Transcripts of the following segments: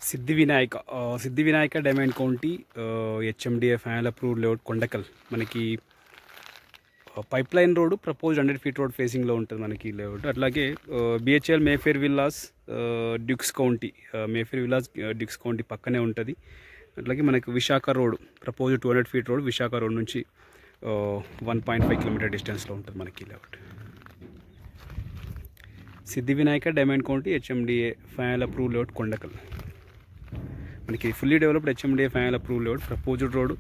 Siddhivinayak Diamond County HMDA final approved layout Kondakal. మనకి pipeline road propose 100 feet road ఫేసింగ్లో ఉంటుంది మనకి లేఅవుట్. అట్లాగే BHEL Mayfair Villas Dukes County, Mayfair Villas Dukes County పక్కనే ఉంటుంది. అట్లాగే మనకి Visakha road propose 200 feet road Visakha road నుంచి 1.5 km డిస్టెన్స్లో ఉంటుంది మనకి layout. Siddhivinayaka Diamond County HMDA final approved layout Kondakal. మనకి fully developed HMDA final approved layout. Proposed road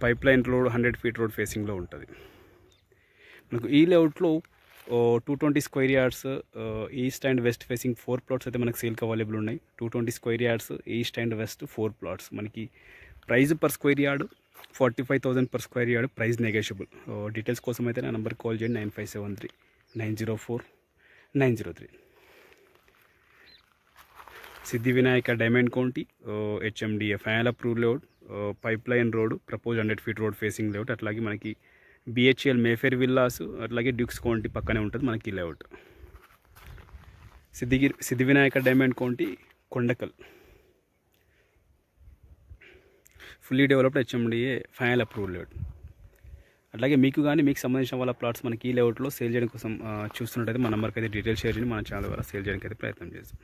pipeline road 100 feet road ఫేసింగ్లో ఉంటుంది. మనకు ఈ లేఅవుట్లో 220 square yards east and west facing 4 plots అయితే మనకు సేల్కి అవైలబుల్ ఉన్నాయి. 220 square yards east and west 4 plots. మనకి price per square yard 45,000 per square yard. Price negotiable. Details కోసం అయితే నా నెంబర్కి కాల్ చేయండి 9573-904-903. Siddhivinayak Diamond County HMDA final approved layout. Pipe line road propose 100 feet road facing layout. అట్లాగే మనకి BHEL Mayfair villas అట్లాగే Dukes County పక్కనే ఉంటుంది మనకి layout. Siddhivinayaka Diamond county Kondakal. Fully developed HMDA final approved layout. అట్లాగే మీకు సంబంధించిన వాళ్ళ ప్లాట్స్ మనకి ఈ లేఅవుట్లో సేల్ చేయడం కోసం చూస్తున్నట్టయితే మన నెంబర్కి అయితే డీటెయిల్స్ షేర్ చేయండి. మన ఛానల్ ద్వారా సేల్ చేయడానికి అయితే ప్రయత్నం చేస్తాం.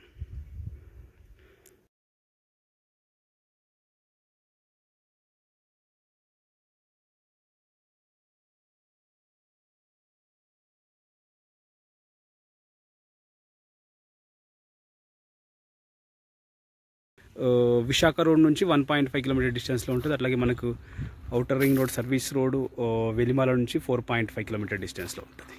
విశాఖ రోడ్ నుంచి 1.5 km డిస్టెన్స్లో ఉంటుంది. అట్లాగే మనకు outer ring road service road Velimala నుంచి 4.5 km డిస్టెన్స్లో ఉంటుంది.